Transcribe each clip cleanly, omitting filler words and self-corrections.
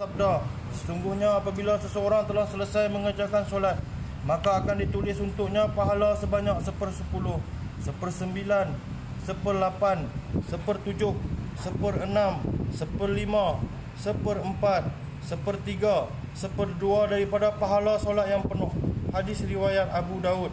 Sabda, sesungguhnya apabila seseorang telah selesai mengerjakan solat, maka akan ditulis untuknya pahala sebanyak 1/10, 1/9, 1/8, 1/7, 1/6, 1/5, 1/4, 1/3, 1/2 daripada pahala solat yang penuh. Hadis riwayat Abu Daud.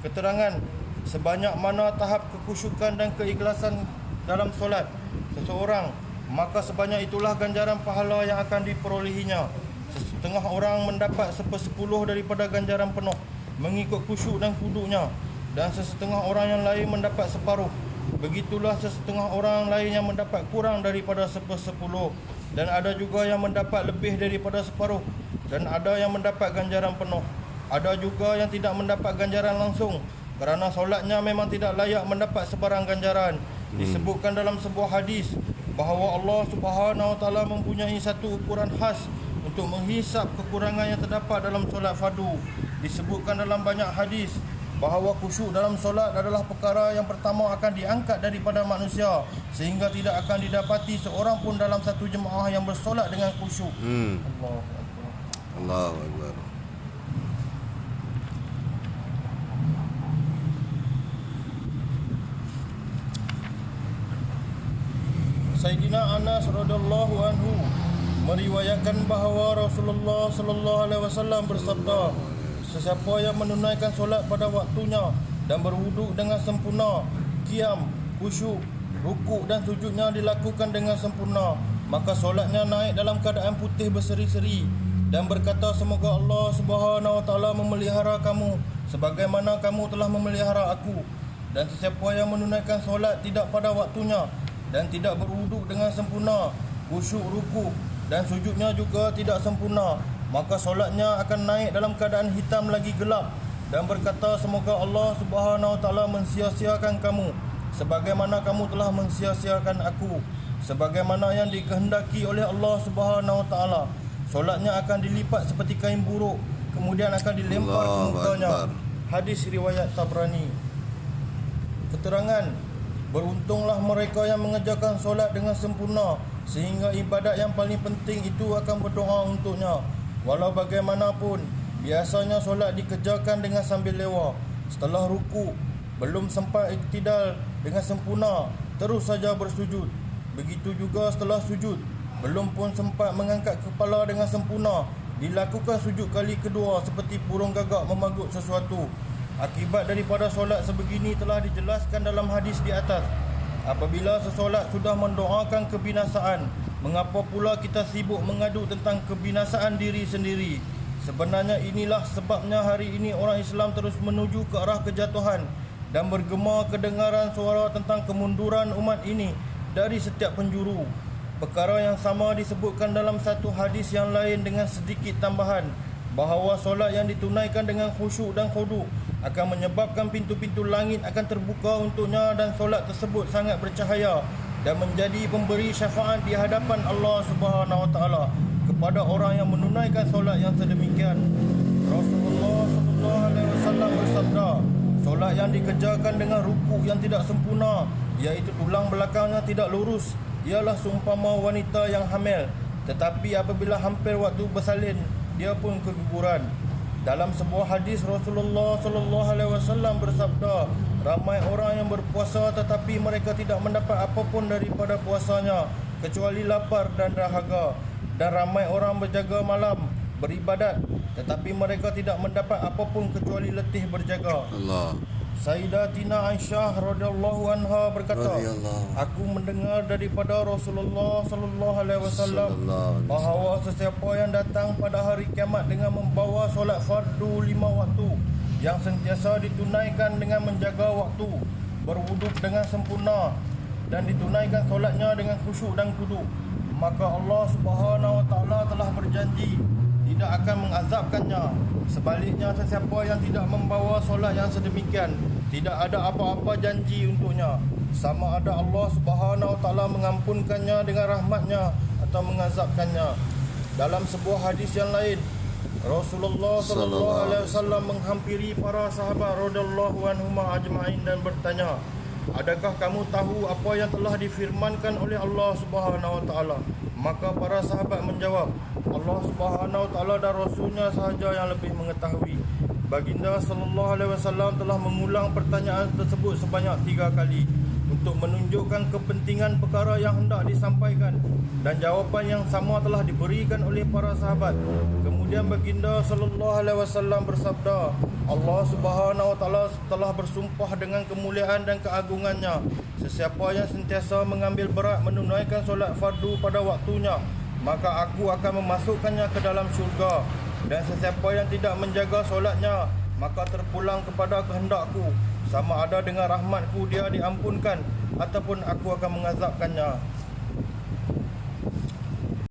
Keterangan, sebanyak mana tahap kekhusyukan dan keikhlasan dalam solat seseorang, maka sebanyak itulah ganjaran pahala yang akan diperolehinya. Setengah orang mendapat 1/10 daripada ganjaran penuh mengikut khusyuk dan khudunya, dan sesetengah orang yang lain mendapat separuh. Begitulah sesetengah orang lain yang mendapat kurang daripada 1/10, dan ada juga yang mendapat lebih daripada separuh, dan ada yang mendapat ganjaran penuh. Ada juga yang tidak mendapat ganjaran langsung, kerana solatnya memang tidak layak mendapat sebarang ganjaran. Disebutkan dalam sebuah hadis bahawa Allah Subhanahu Wa Taala mempunyai satu ukuran khas untuk menghisap kekurangan yang terdapat dalam solat fardu. Disebutkan dalam banyak hadis bahawa khusyuk dalam solat adalah perkara yang pertama akan diangkat daripada manusia, sehingga tidak akan didapati seorang pun dalam satu jemaah yang bersolat dengan khusyuk. Allahu Akbar. Allahu Akbar. Sayyidina Anas radhiyallahu anhu meriwayatkan bahawa Rasulullah sallallahu alaihi wasallam bersabda, sesiapa yang menunaikan solat pada waktunya dan berwuduk dengan sempurna, qiyam, khusyuk, rukuk dan sujudnya dilakukan dengan sempurna, maka solatnya naik dalam keadaan putih berseri-seri dan berkata, semoga Allah Subhanahu Wa Taala memelihara kamu sebagaimana kamu telah memelihara aku. Dan sesiapa yang menunaikan solat tidak pada waktunya dan tidak berwuduk dengan sempurna, khusyuk, rukuk dan sujudnya juga tidak sempurna, maka solatnya akan naik dalam keadaan hitam lagi gelap dan berkata, semoga Allah Subhanahu Wa Taala mensia-siakan kamu sebagaimana kamu telah mensia-siakan aku. Sebagaimana yang dikehendaki oleh Allah Subhanahu Wa Taala, solatnya akan dilipat seperti kain buruk, kemudian akan dilempar ke mukanya. Hadis riwayat Tabrani. Keterangan, beruntunglah mereka yang mengerjakan solat dengan sempurna, sehingga ibadat yang paling penting itu akan berdoa untuknya. Walau bagaimanapun, biasanya solat dikerjakan dengan sambil lewa. Setelah ruku, belum sempat iktidal dengan sempurna, terus saja bersujud. Begitu juga setelah sujud, belum pun sempat mengangkat kepala dengan sempurna, dilakukan sujud kali kedua seperti burung gagak memagut sesuatu. Akibat daripada solat sebegini telah dijelaskan dalam hadis di atas. Apabila sesolat sudah mendoakan kebinasaan, mengapa pula kita sibuk mengadu tentang kebinasaan diri sendiri? Sebenarnya inilah sebabnya hari ini orang Islam terus menuju ke arah kejatuhan dan bergema kedengaran suara tentang kemunduran umat ini dari setiap penjuru. Perkara yang sama disebutkan dalam satu hadis yang lain dengan sedikit tambahan, bahawa solat yang ditunaikan dengan khusyuk dan khudu akan menyebabkan pintu-pintu langit akan terbuka untuknya, dan solat tersebut sangat bercahaya dan menjadi pemberi syafaat di hadapan Allah Subhanahu Wa Taala kepada orang yang menunaikan solat yang sedemikian. Rasulullah sallallahu alaihi wasallam bersabda, solat yang dikerjakan dengan rukuk yang tidak sempurna, iaitu tulang belakangnya tidak lurus, ialah seumpama wanita yang hamil, tetapi apabila hampir waktu bersalin, dia pun keguguran. Dalam sebuah hadis Rasulullah sallallahu alaihi wasallam bersabda, ramai orang yang berpuasa tetapi mereka tidak mendapat apapun daripada puasanya kecuali lapar dan dahaga, dan ramai orang berjaga malam beribadat tetapi mereka tidak mendapat apapun kecuali letih berjaga. Allah. Sayyidatina Aisyah radhiyallahu anha berkata, aku mendengar daripada Rasulullah sallallahu alaihi wasallam bahawa sesiapa yang datang pada hari kiamat dengan membawa solat fardu 5 waktu yang sentiasa ditunaikan dengan menjaga waktu, berwuduk dengan sempurna dan ditunaikan solatnya dengan khusyuk dan khudu, maka Allah Subhanahu Wa Taala telah berjanji tidak akan mengazabkannya. Sebaliknya, sesiapa yang tidak membawa solat yang sedemikian, tidak ada apa-apa janji untuknya, sama ada Allah Subhanahu Wa Taala mengampunkannya dengan rahmatnya atau mengazabkannya. Dalam sebuah hadis yang lain, Rasulullah sallallahu alaihi wasallam menghampiri para sahabat radhiyallahu anhum ajma'in dan bertanya, adakah kamu tahu apa yang telah difirmankan oleh Allah Subhanahu Wa Taala? Maka para sahabat menjawab, Allah Subhanahu wa taala dan Rasulnya sahaja yang lebih mengetahui. Baginda sallallahu alaihi wasallam telah mengulang pertanyaan tersebut sebanyak 3 kali untuk menunjukkan kepentingan perkara yang hendak disampaikan, dan jawapan yang sama telah diberikan oleh para sahabat. Kemudian baginda sallallahu alaihi wasallam bersabda, Allah Subhanahu wa taala telah bersumpah dengan kemuliaan dan keagungannya, sesiapa yang sentiasa mengambil berat menunaikan solat fardu pada waktunya, maka aku akan memasukkannya ke dalam syurga. Dan sesiapa yang tidak menjaga solatnya, maka terpulang kepada kehendakku, sama ada dengan rahmatku dia diampunkan ataupun aku akan mengazabkannya.